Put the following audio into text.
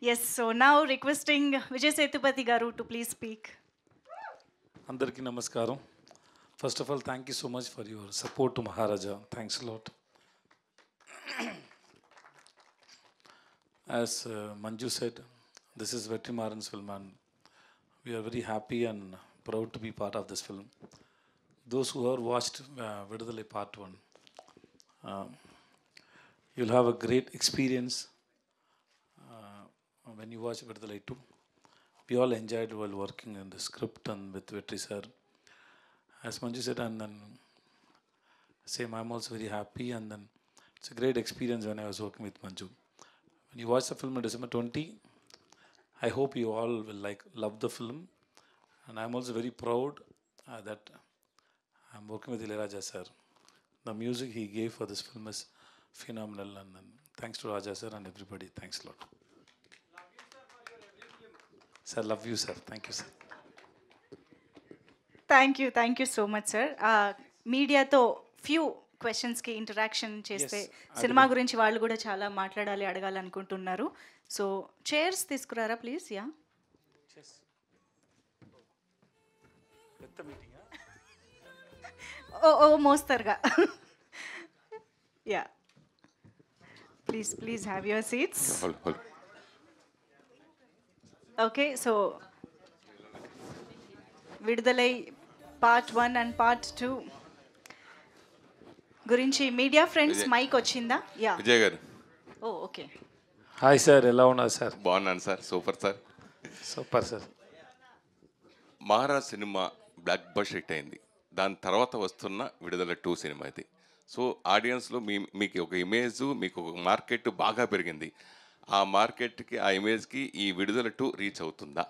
Yes, so now requesting Vijay Sethupathi garu to please speak. అందరికీ నమస్కారం. First of all, thank you so much for your support to Maharaja. Thanks a lot. As Manju said, this is Vetrimaran's film and we are very happy and proud to be part of this film. Those who have watched Vidudalai Part 1, you'll have a great experience when you watch Vidudalai 2. We all enjoyed while working in the script and with Vetri sir. As Manju said, and then same, I'm also very happy, and then it's a great experience when I was working with Manju. When you watch the film on December 20, I hope you all will love the film, and I'm also very proud that I'm working with Ilayaraja sir. The music he gave for this film is phenomenal, and then thanks to Raja sir and everybody. Thanks a lot. Sir, love you sir. Thank you sir. Thank you so much, sir. మీడియాతో few క్వశ్చన్స్కి interaction చేస్తే cinema గురించి వాళ్ళు కూడా చాలా మాట్లాడాలి అడగాలి అనుకుంటున్నారు. సో చైర్స్ తీసుకురారా ప్లీజ్. యా ఓ మోస్తరుగా. Yeah please have your seats. Okay, so Viduthalai part 1 and part 2 గురించి మీడియా ఫ్రెండ్స్ మైక్ వచ్చిందా? Yeah Vijay garu. Oh okay. Hi sir, ఎలా ఉన్నారు సార్? బాగున్నాను sir. Super sir. Super sir. Maharaja cinema blockbuster hit అయింది. దాని తర్వాత వస్తున్న విడుదల 2 సినిమా ఇది. సో ఆడియన్స్లో మీకు ఒక ఇమేజ్, మీకు ఒక మార్కెట్ బాగా పెరిగింది. ఆ మార్కెట్కి, ఆ ఇమేజ్కి ఈ విడుదల 2 రీచ్ అవుతుందా?